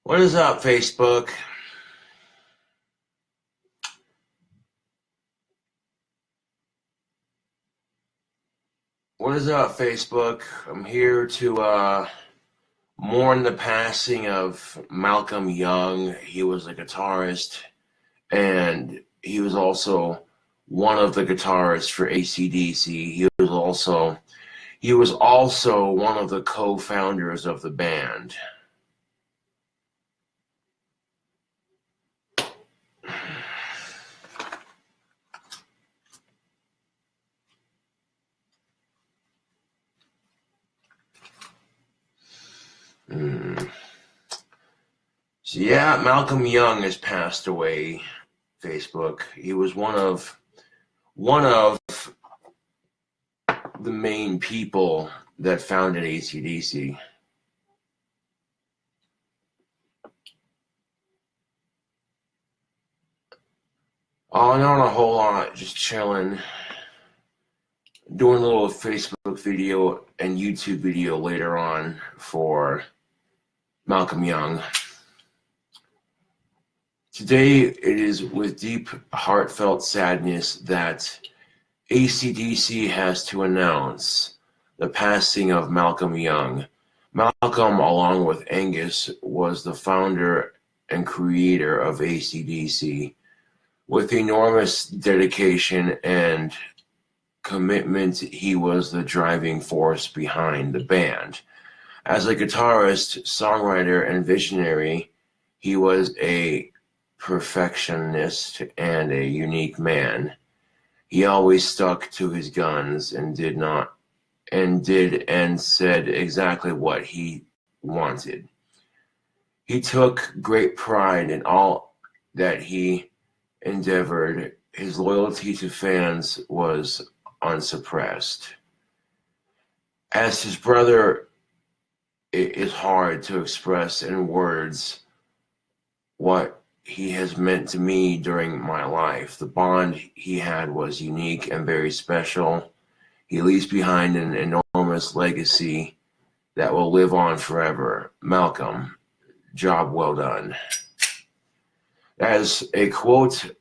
What is up, Facebook? What is up, Facebook? I'm here to mourn the passing of Malcolm Young. He was a guitarist, and he was also one of the guitarists for ACDC. He was also one of the co-founders of the band. So yeah, Malcolm Young has passed away. Facebook. He was one of the main people that founded ACDC. Oh, not a whole lot, just chilling. Doing a little Facebook video and YouTube video later on for Malcolm Young. Today, it is with deep, heartfelt sadness that ACDC has to announce the passing of Malcolm Young. Malcolm, along with Angus, was the founder and creator of ACDC. With enormous dedication and commitment, he was the driving force behind the band. As a guitarist, songwriter, and visionary, he was a perfectionist and a unique man. He always stuck to his guns and did and said exactly what he wanted. He took great pride in all that he endeavored. His loyalty to fans was unsuppressed. As his brother, it is hard to express in words what he has meant to me during my life. The bond he had was unique and very special. He leaves behind an enormous legacy that will live on forever. Malcolm, job well done. As a quote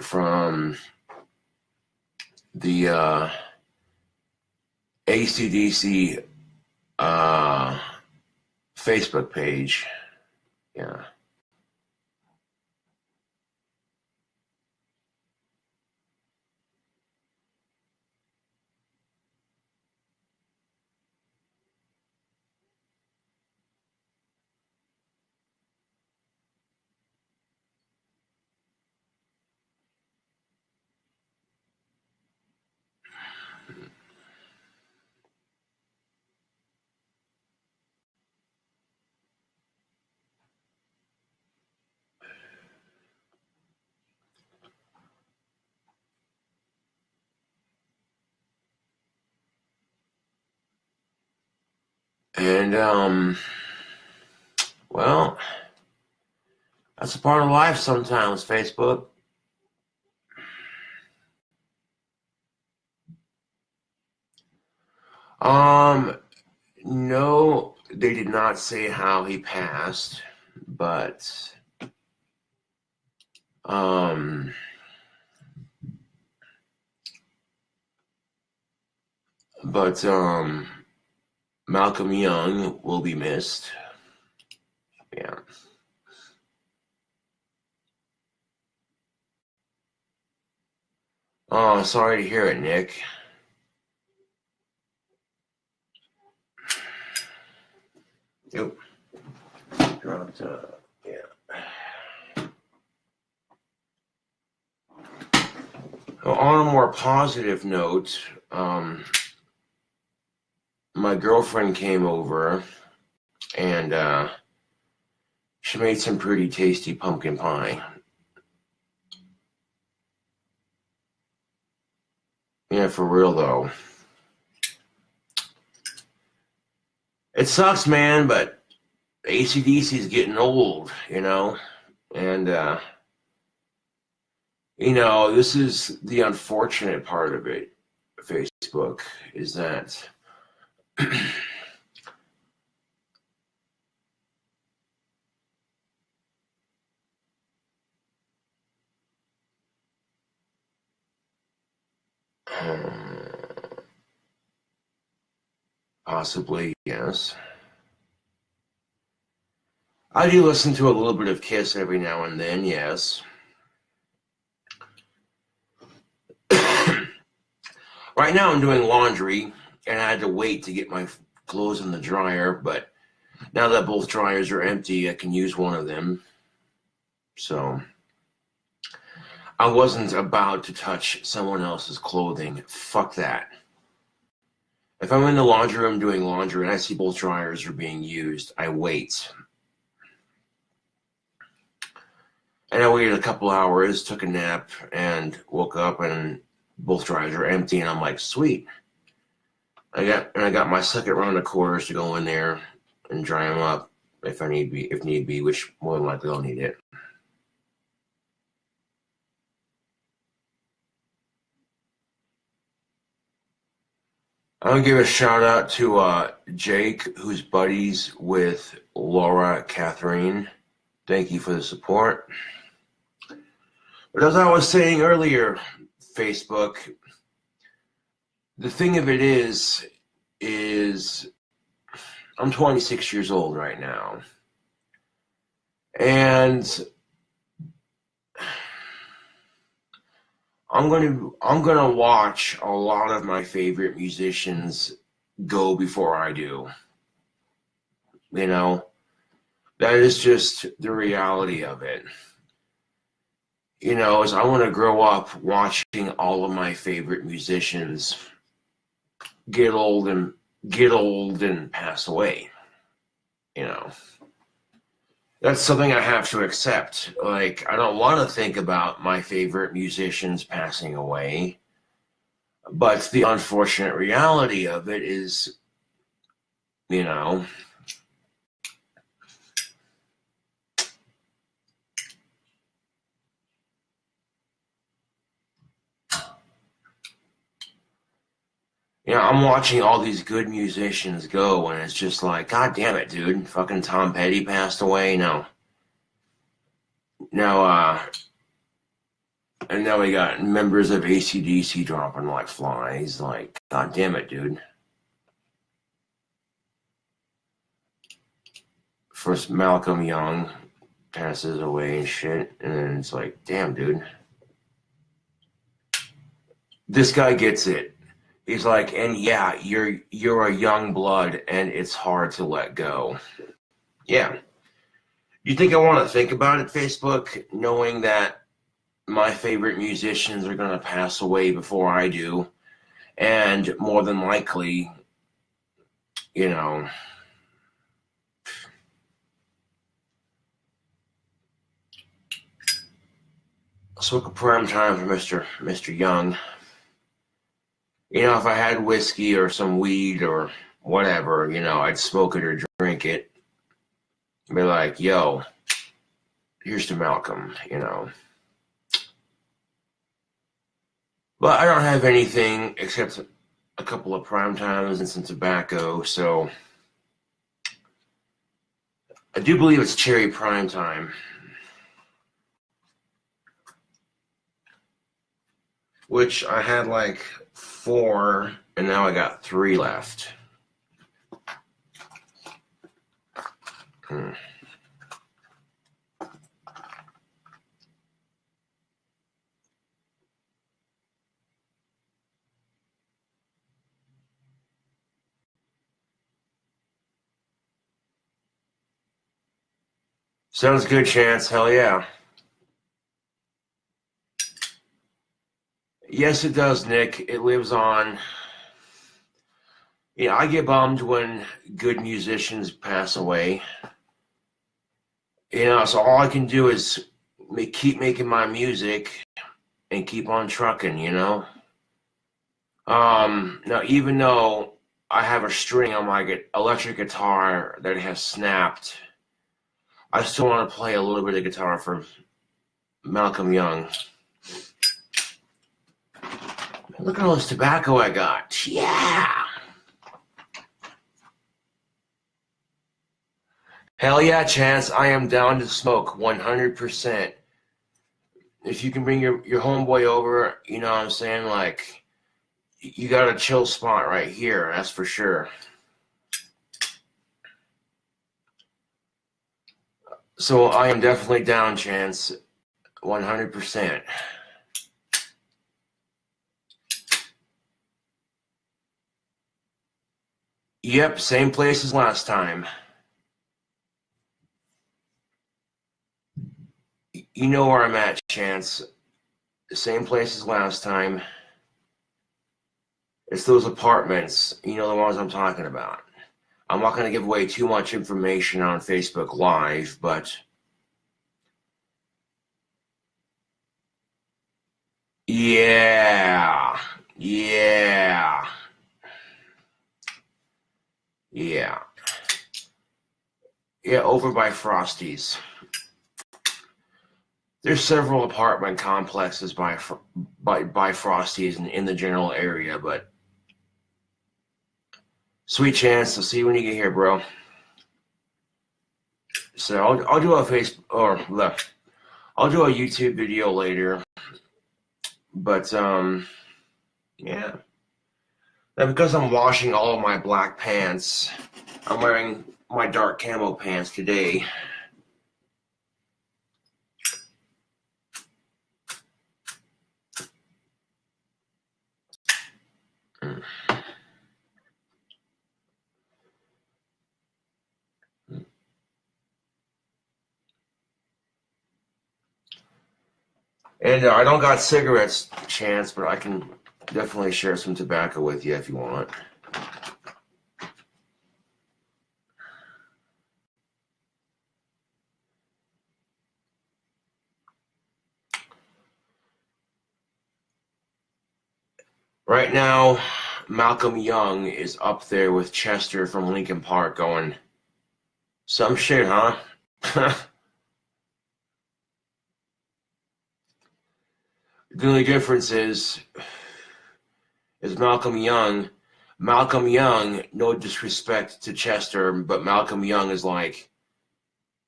from the ACDC Facebook page. Yeah. And well, that's a part of life sometimes, Facebook. No, they did not say how he passed, but Malcolm Young will be missed. Yeah. Oh, sorry to hear it, Nick. Yep. Dropped, yeah. Well, on a more positive note, my girlfriend came over and she made some pretty tasty pumpkin pie. Yeah, for real though. It sucks, man, but ACDC is getting old, you know? And, you know, this is the unfortunate part of it, Facebook, is that Possibly, yes. I do listen to a little bit of Kiss every now and then, yes. Right now I'm doing laundry, and I had to wait to get my clothes in the dryer, but now that both dryers are empty, I can use one of them. So I wasn't about to touch someone else's clothing. Fuck that. If I'm in the laundry room doing laundry and I see both dryers are being used, I wait. And I waited a couple hours, took a nap, and woke up and both dryers are empty, and I'm like, sweet. I got my second round of quarters to go in there and dry them up if need be, which more than likely I'll need it. I'm gonna give a shout out to Jake, who's buddies with Laura Catherine. Thank you for the support. But as I was saying earlier, Facebook, the thing of it is I'm 26 years old right now. And I'm gonna watch a lot of my favorite musicians go before I do. You know, that is just the reality of it. You know, as I want to grow up watching all of my favorite musicians get old and pass away. You know, that's something I have to accept. Like, I don't want to think about my favorite musicians passing away, but the unfortunate reality of it is, you know, I'm watching all these good musicians go, and it's just like, God damn it, dude. Fucking Tom Petty passed away. No. Now, and now we got members of ACDC dropping like flies. Like, God damn it, dude. First, Malcolm Young passes away and shit, and then it's like, damn, dude. This guy gets it. He's like, and yeah, you're a young blood, and it's hard to let go. Yeah. You think I want to think about it, Facebook, knowing that my favorite musicians are going to pass away before I do, and more than likely, you know, smoke a prime time for Mr. Young. You know, if I had whiskey or some weed or whatever, you know, I'd smoke it or drink it. Be like, yo, here's to Malcolm, you know. But I don't have anything except a couple of prime times and some tobacco, so I do believe it's cherry prime time. Which I had like 4, and now I got 3 left. Sounds good, Chance. Hell yeah. Yes, it does, Nick. It lives on. Yeah, I get bummed when good musicians pass away. You know, so all I can do is keep making my music and keep on trucking, you know? Now, even though I have a string on my electric guitar that has snapped, I still want to play a little bit of guitar for Malcolm Young. Look at all this tobacco I got. Yeah! Hell yeah, Chance. I am down to smoke 100%. If you can bring your homeboy over, you know what I'm saying? Like, you got a chill spot right here, that's for sure. So I am definitely down, Chance, 100%. Yep, same place as last time. You know where I'm at, Chance. Same place as last time. It's those apartments, you know the ones I'm talking about. I'm not going to give away too much information on Facebook Live, but yeah, yeah, yeah. Yeah, over by Frosty's. There's several apartment complexes by Frosty's in the general area, but sweet chance. I'll see you when you get here, bro. So I'll do a I'll do a YouTube video later, but yeah. Now because I'm washing all of my black pants, I'm wearing my dark camo pants today. And I don't got cigarettes, Chance, but I can definitely share some tobacco with you if you want. Right now, Malcolm Young is up there with Chester from Lincoln Park going, some shit, huh? The only difference is Malcolm Young, no disrespect to Chester, but Malcolm Young is like,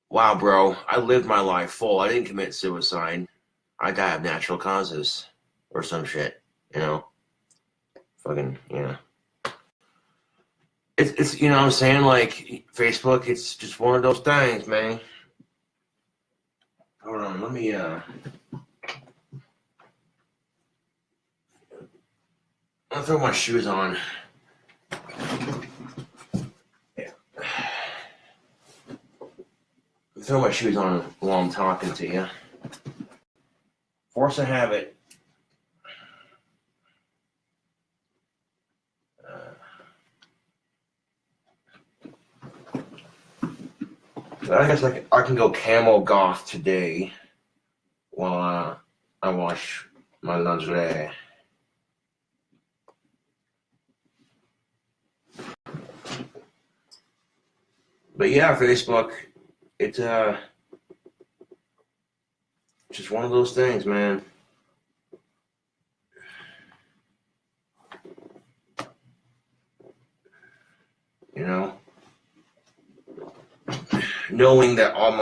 wow, bro, I lived my life full. I didn't commit suicide. I died of natural causes or some shit, you know? Fucking, yeah. It's you know what I'm saying? Like, Facebook, it's just one of those things, man. Hold on, let me, I'll throw my shoes on. Yeah. I'll throw my shoes on while I'm talking to you. Force of habit. I guess I can go camo goth today while I wash my lingerie. But yeah, Facebook, it's just one of those things, man. You know, knowing that all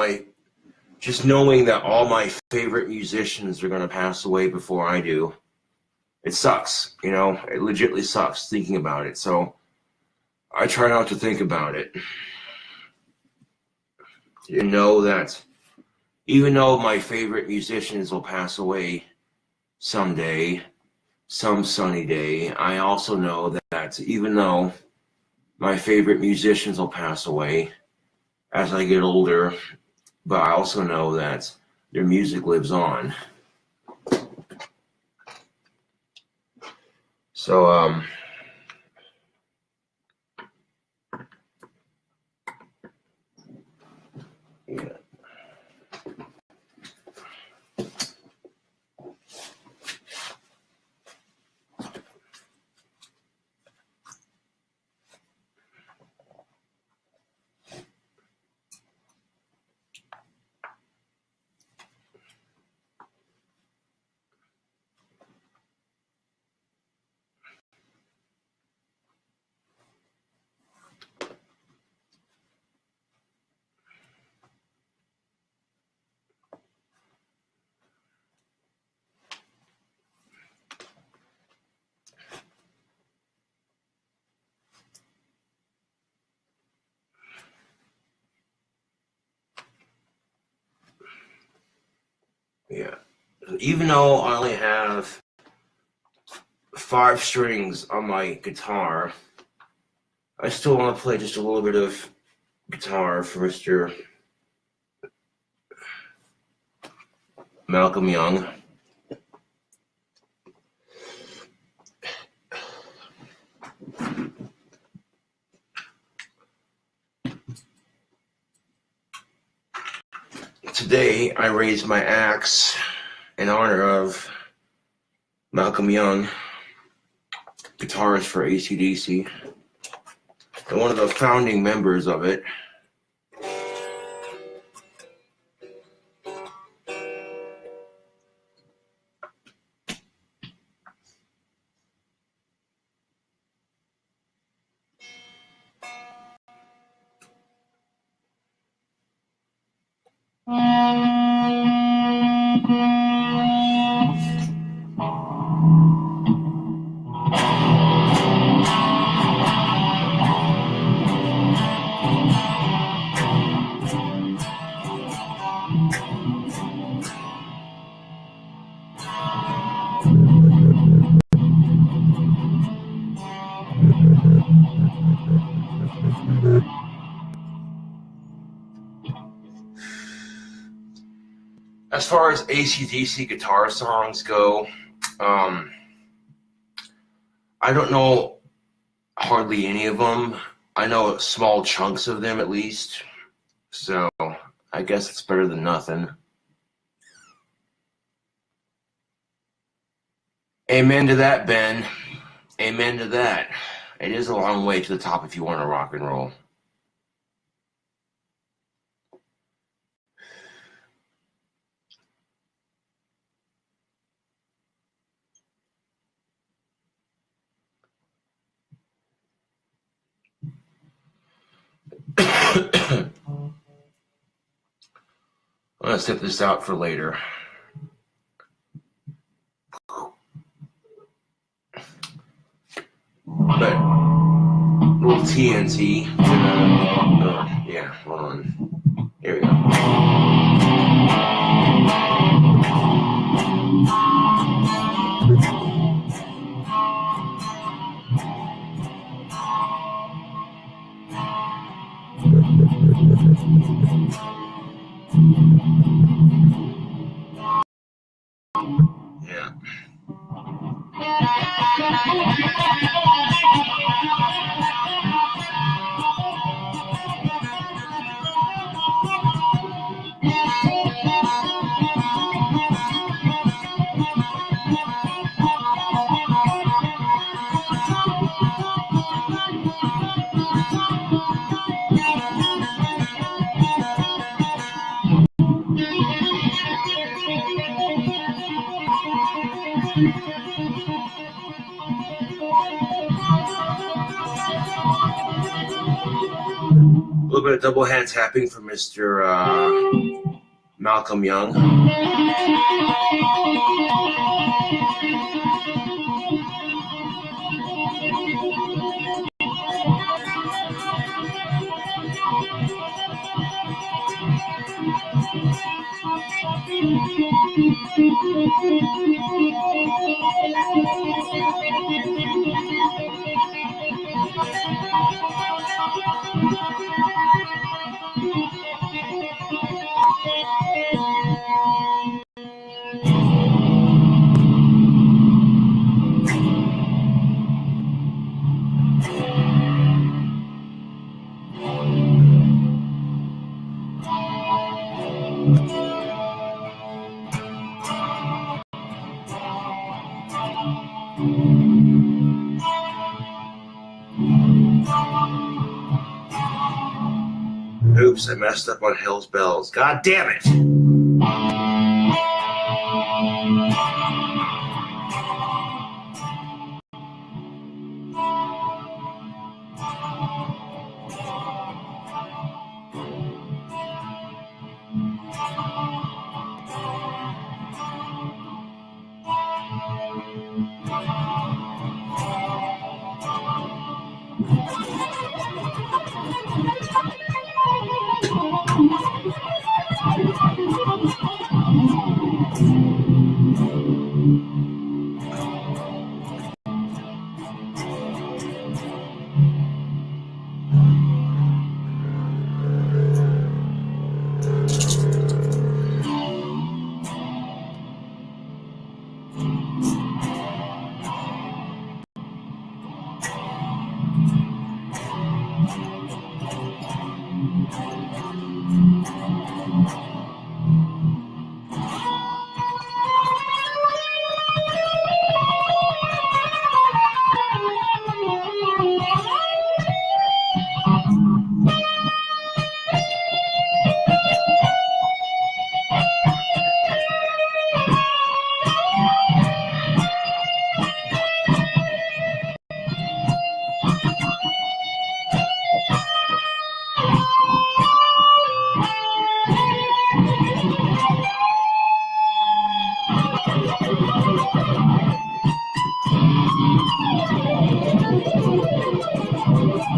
my favorite musicians are gonna pass away before I do, it sucks. You know, it legitimately sucks thinking about it. So I try not to think about it. You know that even though my favorite musicians will pass away someday, some sunny day, I also know that even though my favorite musicians will pass away as I get older, but I also know that their music lives on. So, yeah. Yeah. Even though I only have 5 strings on my guitar, I still want to play just a little bit of guitar for Mr. Malcolm Young. Today, I raised my axe in honor of Malcolm Young, guitarist for ACDC, and one of the founding members of it. As far as AC/DC guitar songs go, I don't know hardly any of them. I know small chunks of them at least, so I guess it's better than nothing. Amen to that, Ben. Amen to that. It is a long way to the top if you want to rock and roll. I'm going to set this out for later. But little TNT. Yeah, hold on. Here we go. Yeah. A little bit of double hand tapping for Mr. Malcolm Young. Oops, I messed up on Hell's Bells. God damn it! In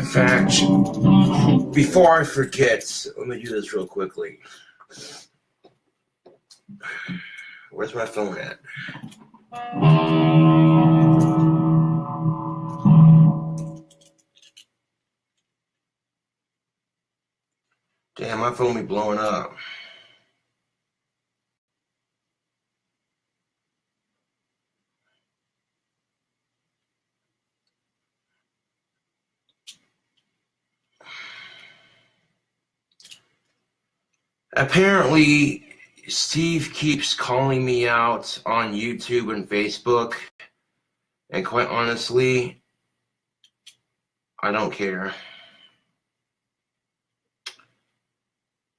fact, before I forget, let me do this real quickly. Where's my phone at? Damn, my phone be blowing up. Apparently, Steve keeps calling me out on YouTube and Facebook, and quite honestly, I don't care.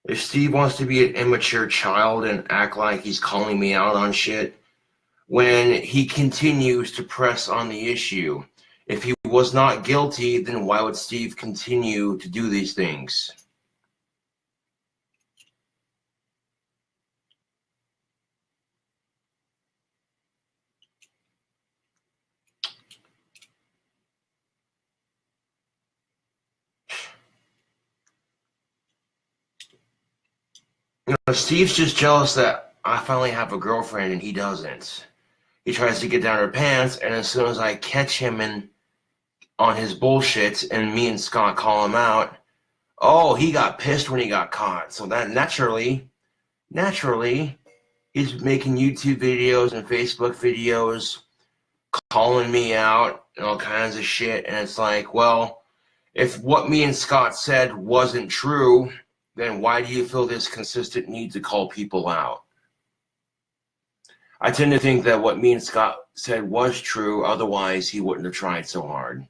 If Steve wants to be an immature child and act like he's calling me out on shit, when he continues to press on the issue, if he was not guilty, then why would Steve continue to do these things? You know, Steve's just jealous that I finally have a girlfriend and he doesn't. He tries to get down her pants, and as soon as I catch him on his bullshit and me and Scott call him out, oh, he got pissed when he got caught. So that naturally, he's making YouTube videos and Facebook videos calling me out and all kinds of shit. And it's like, well, if what me and Scott said wasn't true, then why do you feel this consistent need to call people out? I tend to think that what me and Scott said was true, otherwise he wouldn't have tried so hard.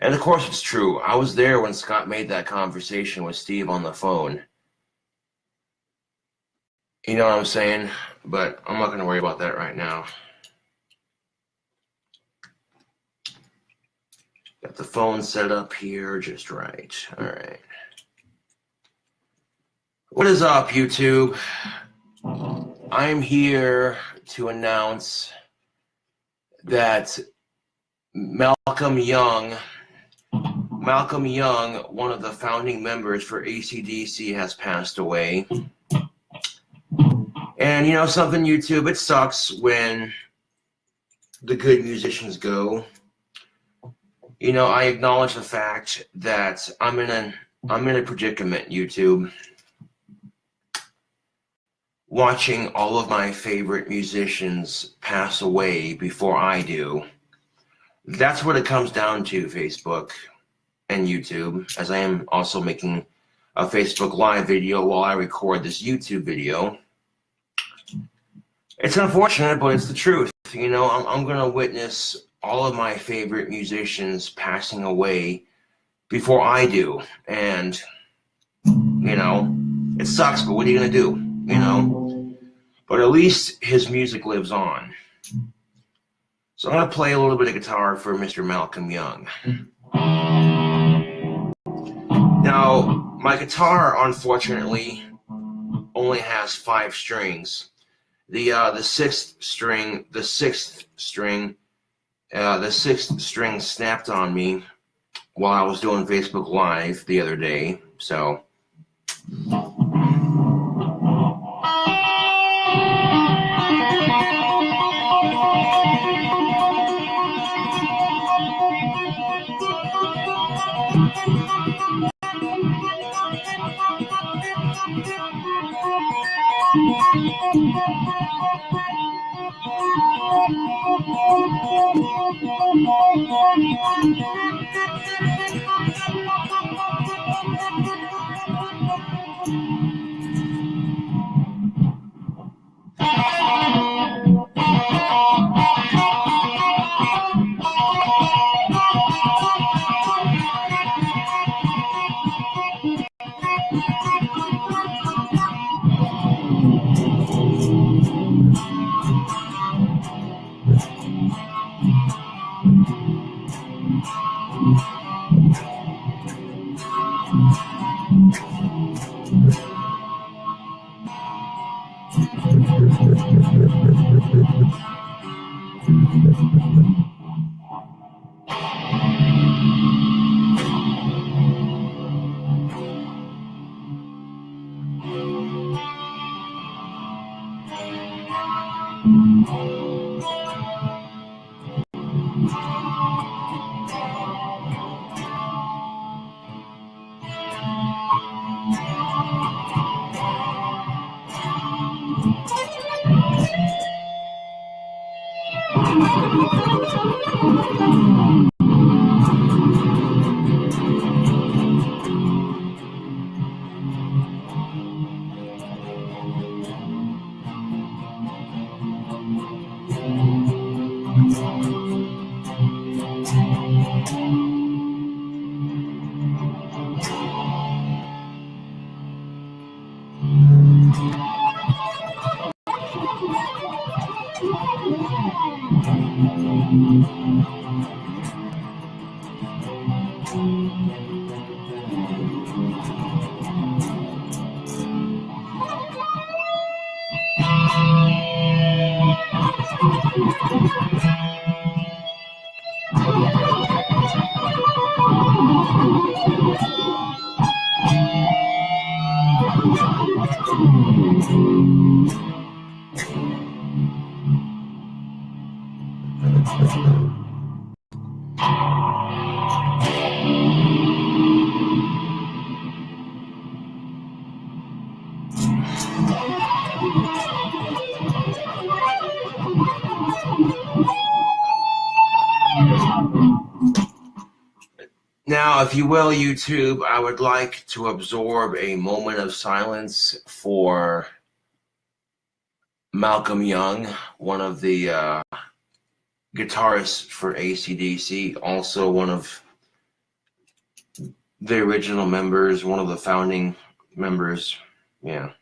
And of course it's true. I was there when Scott made that conversation with Steve on the phone. You know what I'm saying? But I'm not going to worry about that right now. Got the phone set up here just right. All right. What is up, YouTube? I'm here to announce that Malcolm Young, one of the founding members for ACDC, has passed away. And you know something, YouTube? It sucks when the good musicians go. You know, I acknowledge the fact that I'm in a predicament, YouTube. Watching all of my favorite musicians pass away before I do. That's what it comes down to, Facebook and YouTube, as I am also making a Facebook Live video while I record this YouTube video. It's unfortunate, but it's the truth. You know, I'm going to witness all of my favorite musicians passing away before I do. And, you know, it sucks, but what are you going to do? You know? But at least his music lives on. So I'm going to play a little bit of guitar for Mr. Malcolm Young. Now, my guitar, unfortunately, only has 5 strings. The sixth string snapped on me while I was doing Facebook Live the other day. So. Now, if you will, YouTube, I would like to absorb a moment of silence for Malcolm Young, one of the guitarists for ACDC, also one of the original members, one of the founding members. Yeah.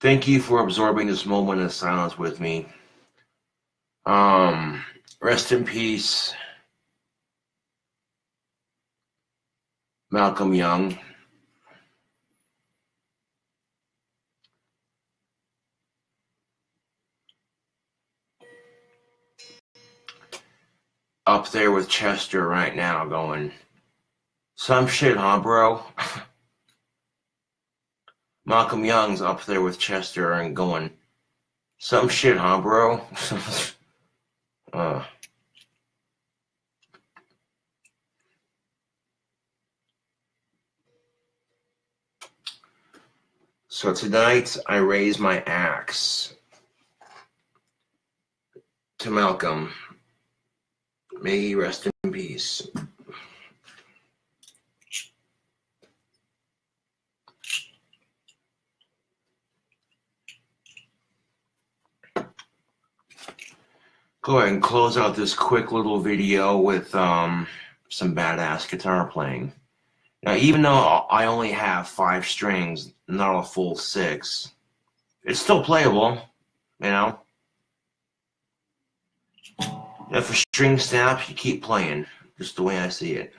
Thank you for absorbing this moment of silence with me. Rest in peace, Malcolm Young. Up there with Chester right now going, some shit, huh, bro? Malcolm Young's up there with Chester and going, some shit, huh, bro? So tonight I raise my axe to Malcolm. May he rest in peace. Go ahead and close out this quick little video with some badass guitar playing. Now, even though I only have 5 strings, not a full 6, it's still playable, you know. If a string snaps, you keep playing, just the way I see it.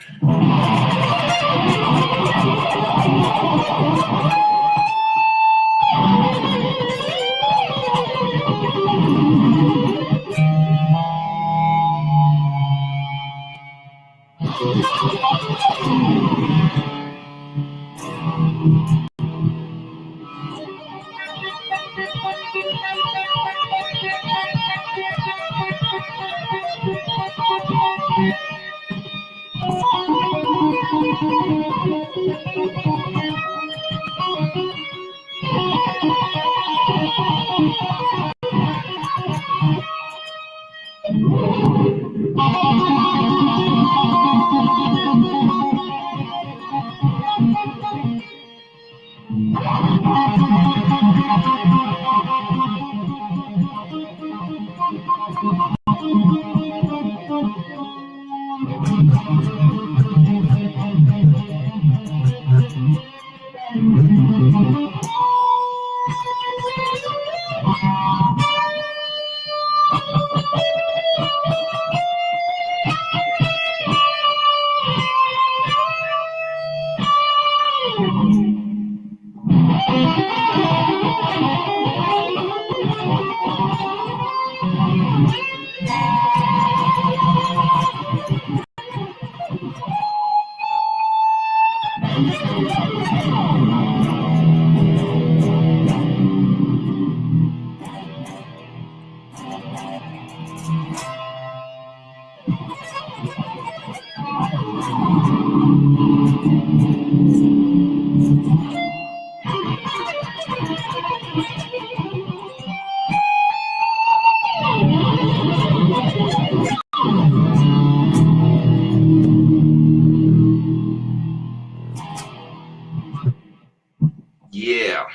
Yeah.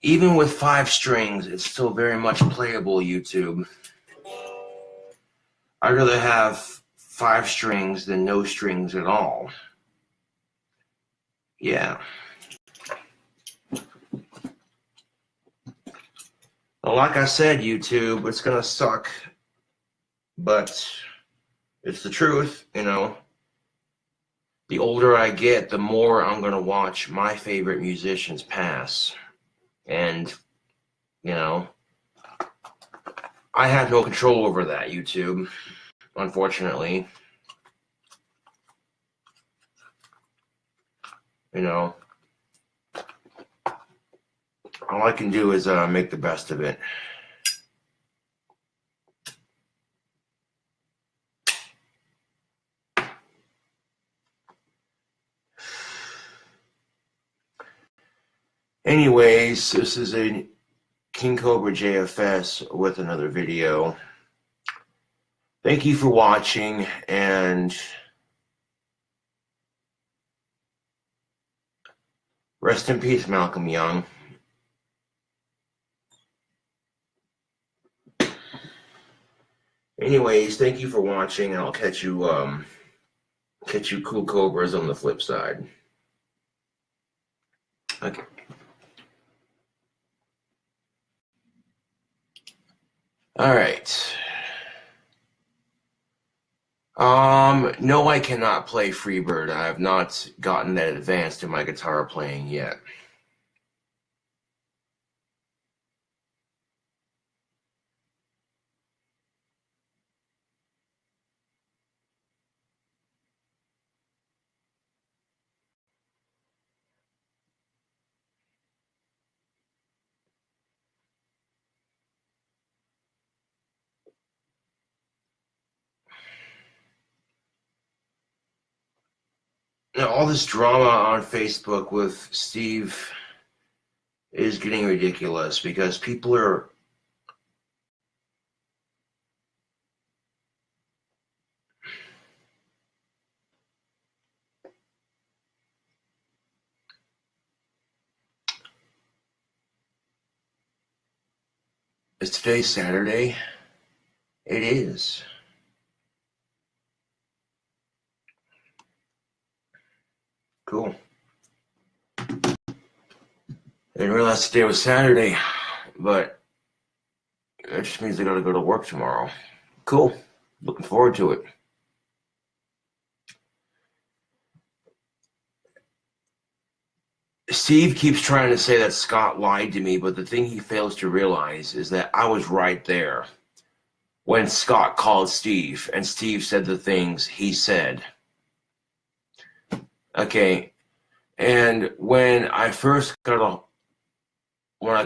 Even with 5 strings, it's still very much playable, YouTube. I'd rather have 5 strings than no strings at all. Yeah. Well, like I said, YouTube, it's gonna suck, but it's the truth, you know. The older I get, the more I'm gonna watch my favorite musicians pass. And, you know, I have no control over that, YouTube, unfortunately. You know, all I can do is make the best of it. Anyways, this is a KingCobraJFS with another video. Thank you for watching, and rest in peace, Malcolm Young. Anyways, thank you for watching, and I'll catch you cool cobras on the flip side. Okay. All right. No, I cannot play Freebird. I have not gotten that advanced in my guitar playing yet. Now, all this drama on Facebook with Steve is getting ridiculous because people are Is today Saturday? It is. Cool. I didn't realize today was Saturday, but that just means I gotta go to work tomorrow. Cool. Looking forward to it. Steve keeps trying to say that Scott lied to me, but the thing he fails to realize is that I was right there when Scott called Steve, and Steve said the things he said. Okay, and when I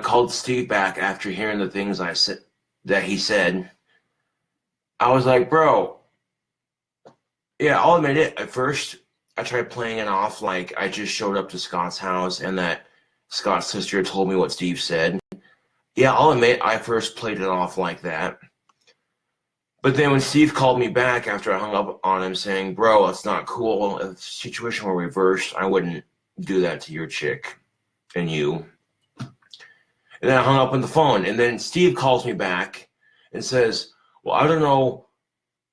called Steve back after hearing the things I said that he said, I was like, bro, yeah, I'll admit it. At first, I tried playing it off like I just showed up to Scott's house and that Scott's sister told me what Steve said. Yeah, I'll admit I first played it off like that. But then when Steve called me back after I hung up on him saying, bro, it's not cool. If the situation were reversed, I wouldn't do that to your chick and you. And then I hung up on the phone. And then Steve calls me back and says, well, I don't know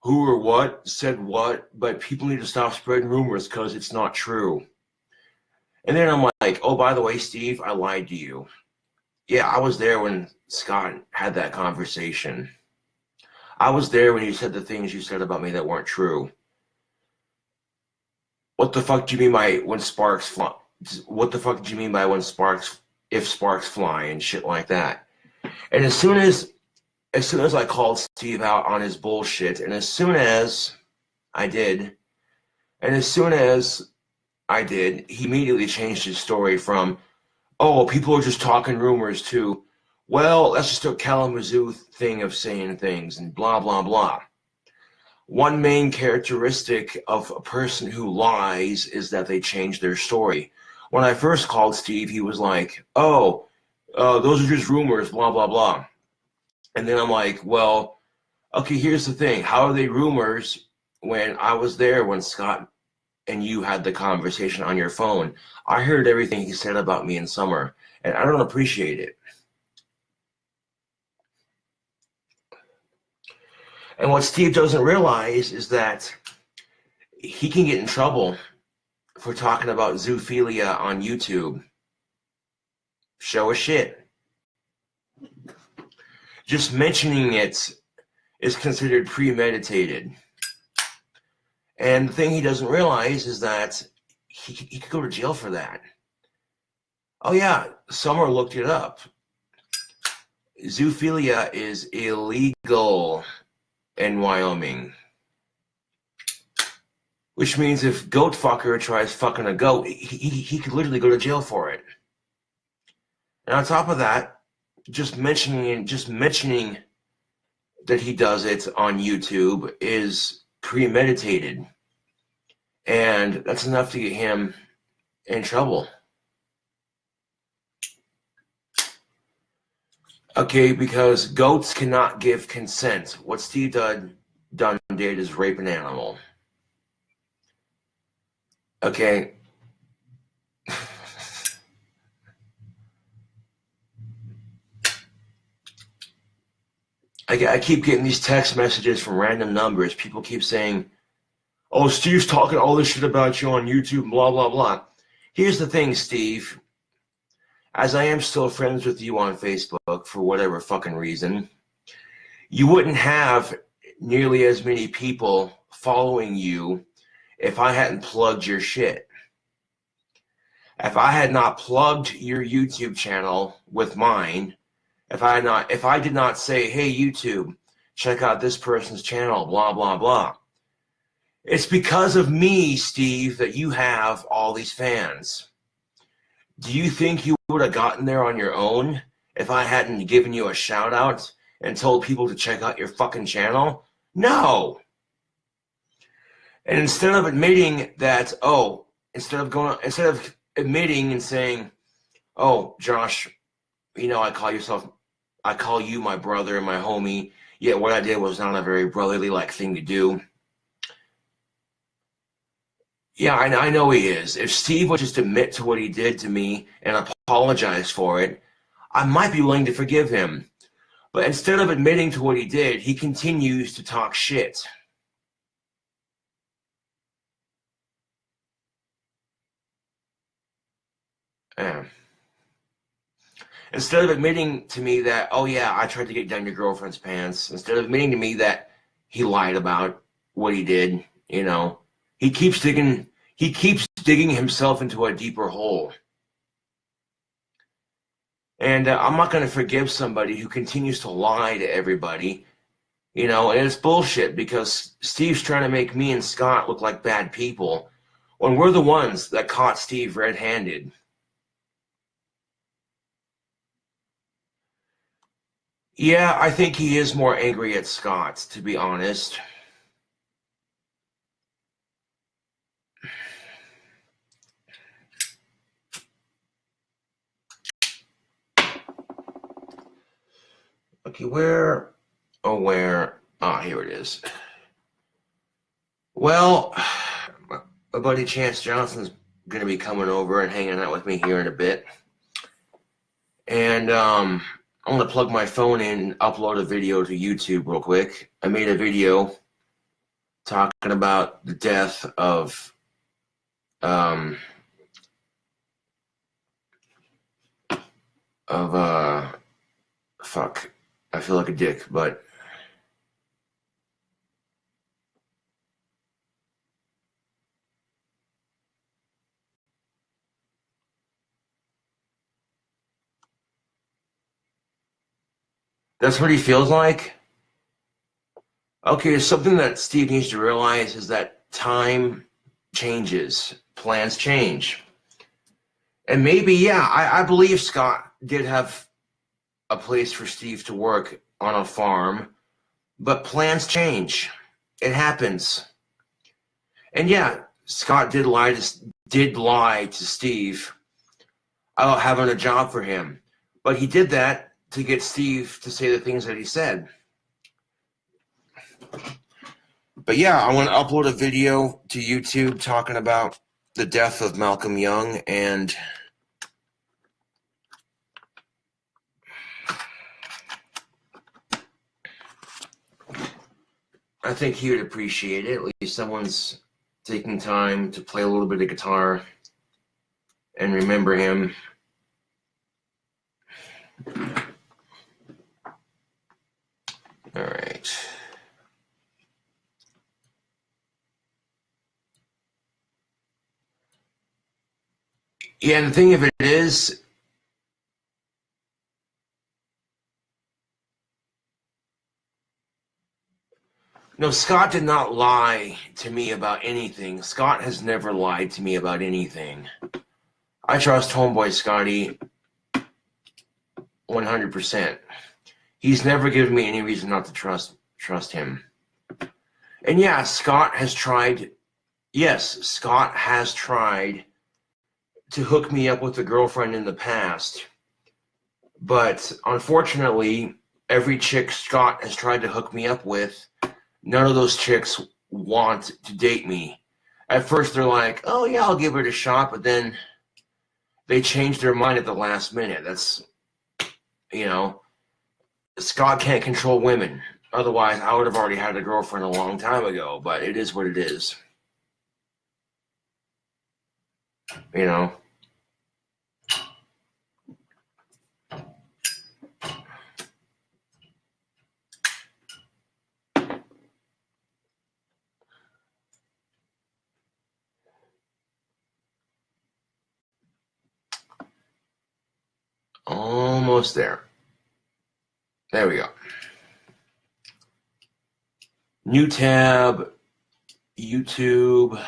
who or what said what, but people need to stop spreading rumors because it's not true. And then I'm like, oh, by the way, Steve, I lied to you. Yeah, I was there when Scott had that conversation. I was there when you said the things you said about me that weren't true. What the fuck do you mean by when sparks fly? What the fuck do you mean by when if sparks fly and shit like that? And as soon as I called Steve out on his bullshit, and as soon as I did, And as soon as I did, he immediately changed his story from, oh, people are just talking rumors, to, well, that's just a Kalamazoo thing of saying things and blah, blah, blah. One main characteristic of a person who lies is that they change their story. When I first called Steve, he was like, oh, those are just rumors, blah, blah, blah. And then I'm like, well, okay, here's the thing. How are they rumors when I was there when Scott and you had the conversation on your phone? I heard everything he said about me in summer, and I don't appreciate it. And what Steve doesn't realize is that he can get in trouble for talking about zoophilia on YouTube. Show a shit. Just mentioning it is considered premeditated. And the thing he doesn't realize is that he could go to jail for that. Oh yeah, Summer looked it up. Zoophilia is illegal in Wyoming. Which means if goat fucker tries fucking a goat, he could literally go to jail for it. And on top of that, just mentioning that he does it on YouTube is premeditated. And that's enough to get him in trouble. Okay, because goats cannot give consent. What Steve done did is rape an animal. Okay. I keep getting these text messages from random numbers. People keep saying, oh, Steve's talking all this shit about you on YouTube, blah, blah, blah. Here's the thing, Steve. As I am still friends with you on Facebook for whatever fucking reason, you wouldn't have nearly as many people following you if I hadn't plugged your shit. If I had not plugged your YouTube channel with mine, if I did not say, hey, YouTube, check out this person's channel, blah, blah, blah. It's because of me, Steve, that you have all these fans. Do you think you would have gotten there on your own if I hadn't given you a shout out and told people to check out your fucking channel? No. And instead of admitting that, instead of admitting and saying, oh, Josh, you know, I call you my brother and my homie, yet what I did was not a very brotherly-like thing to do. Yeah, I know he is. If Steve would just admit to what he did to me and apologize for it, I might be willing to forgive him. But instead of admitting to what he did, he continues to talk shit. Yeah. Instead of admitting to me that, oh yeah, I tried to get down your girlfriend's pants, instead of admitting to me that he lied about what he did, you know, he keeps digging himself into a deeper hole. And I'm not going to forgive somebody who continues to lie to everybody, you know, and it's bullshit because Steve's trying to make me and Scott look like bad people when we're the ones that caught Steve red-handed. Yeah, I think he is more angry at Scott, to be honest. Okay, where? Here it is. Well, my buddy Chance Johnson's going to be coming over and hanging out with me here in a bit. And I'm going to plug my phone in and upload a video to YouTube real quick. I made a video talking about the death of fuck. I feel like a dick, but that's what he feels like. Okay, something that Steve needs to realize is that time changes, plans change. And maybe, yeah, I believe Scott did have a place for Steve to work on a farm, but plans change. It happens. And yeah, Scott did lie to Steve about having a job for him, but he did that to get Steve to say the things that he said. But yeah, I want to upload a video to YouTube talking about the death of Malcolm Young, and I think he would appreciate it. At least someone's taking time to play a little bit of guitar and remember him. All right. Yeah, and the thing of it is, no, Scott did not lie to me about anything. Scott has never lied to me about anything. I trust homeboy Scotty 100%. He's never given me any reason not to trust him. And yeah, Scott has tried to hook me up with a girlfriend in the past. But unfortunately, every chick Scott has tried to hook me up with, none of those chicks want to date me. At first, they're like, oh, yeah, I'll give it a shot. But then they change their mind at the last minute. That's, Scott can't control women. Otherwise, I would have already had a girlfriend a long time ago. But it is what it is. Almost there. There we go. New tab, YouTube.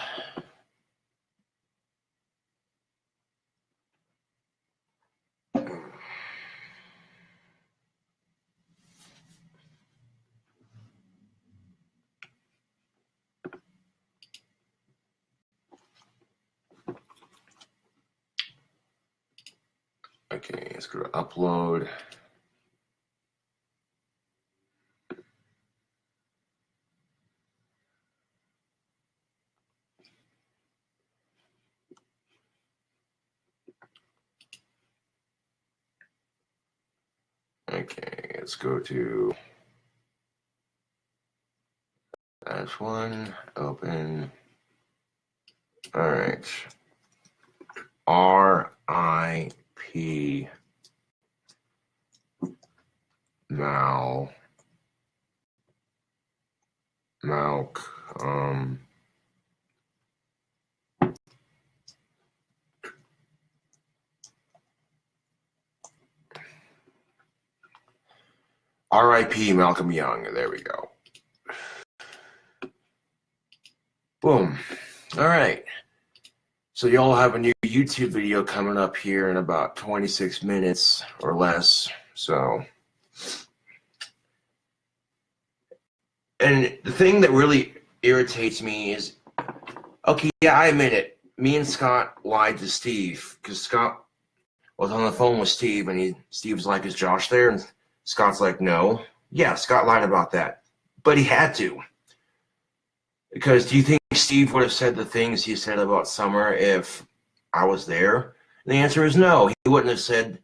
Okay, let's go to upload. Okay, let's go to ACWY, open. All right. R.I.P. Malcolm. R.I.P. Malcolm Young. There we go. Boom. All right. So y'all have a new YouTube video coming up here in about 26 minutes or less. So, and the thing that really irritates me is, okay, yeah, I admit it. Me and Scott lied to Steve because Scott was on the phone with Steve, and Steve's like, is Josh there? And Scott's like, no. Yeah, Scott lied about that. But he had to. Because do you think Steve would have said the things he said about Summer if I was there? And the answer is no. He wouldn't have said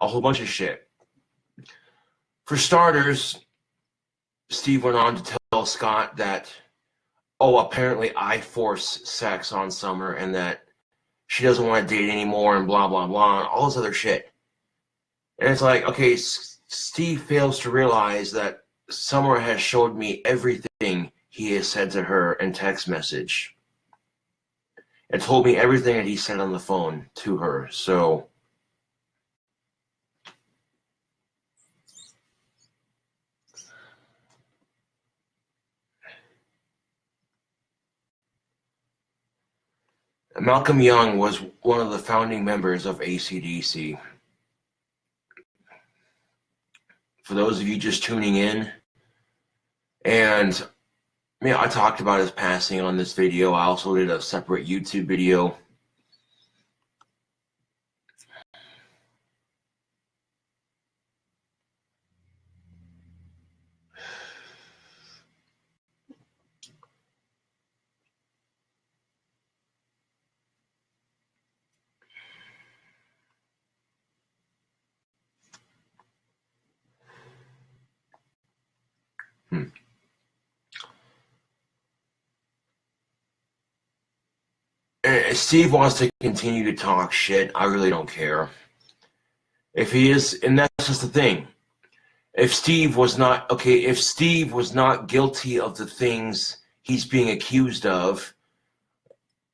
a whole bunch of shit. For starters, Steve went on to tell Scott that, apparently I force sex on Summer and that she doesn't want to date anymore and blah, blah, blah, and all this other shit. And it's like, okay, Steve fails to realize that Summer has showed me everything he has said to her in text message. And told me everything that he said on the phone to her. So, Malcolm Young was one of the founding members of ACDC. For those of you just tuning in, and I talked about his passing on this video. I also did a separate YouTube video. If Steve wants to continue to talk shit, I really don't care. If he is, and that's just the thing. If Steve was not guilty of the things he's being accused of,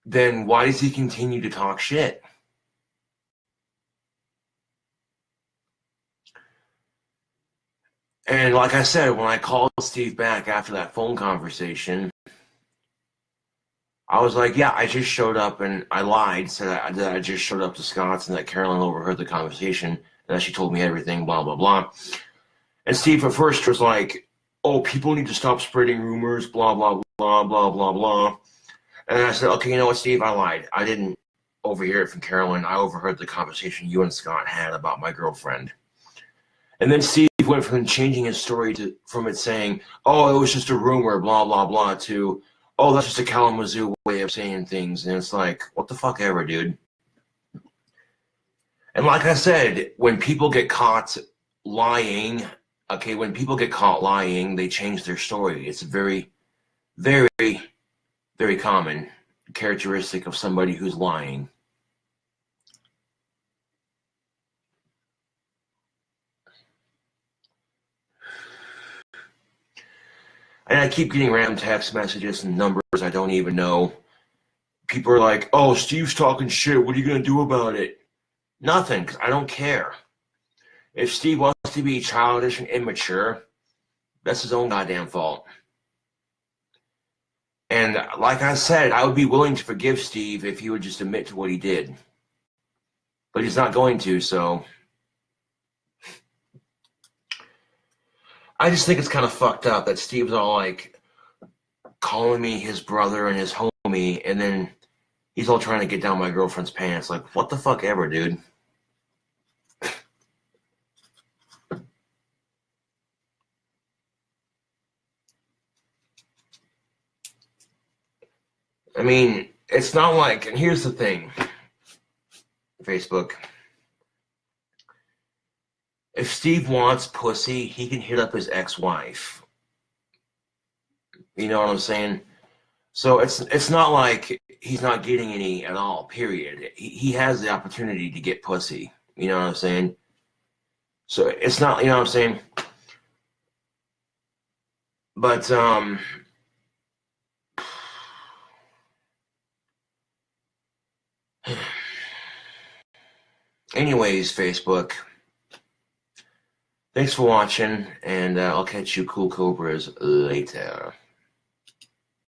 then why does he continue to talk shit? And like I said, when I called Steve back after that phone conversation, I was like, yeah, I just showed up, and I lied, said that I just showed up to Scott's and that Carolyn overheard the conversation and that she told me everything, blah, blah, blah. And Steve at first was like, oh, people need to stop spreading rumors, blah, blah, blah, blah, blah, blah. And I said, okay, you know what, Steve, I lied. I didn't overhear it from Carolyn. I overheard the conversation you and Scott had about my girlfriend. And then Steve went from changing his story from it saying, oh, it was just a rumor, blah, blah, blah, to, oh, that's just a Kalamazoo way of saying things. And it's like, what the fuck ever, dude. And like I said, when people get caught lying, they change their story. It's a very, very, very common characteristic of somebody who's lying. And I keep getting random text messages and numbers I don't even know. People are like, oh, Steve's talking shit. What are you going to do about it? Nothing, because I don't care. If Steve wants to be childish and immature, that's his own goddamn fault. And like I said, I would be willing to forgive Steve if he would just admit to what he did. But he's not going to, so I just think it's kind of fucked up that Steve's all like calling me his brother and his homie, and then he's all trying to get down my girlfriend's pants. Like, what the fuck ever, dude? I mean, it's not like, and here's the thing, Facebook. If Steve wants pussy, he can hit up his ex-wife. You know what I'm saying? So it's not like he's not getting any at all, period. He has the opportunity to get pussy. You know what I'm saying? So it's not, you know what I'm saying? But, anyways, Facebook, thanks for watching, and I'll catch you cool cobras later.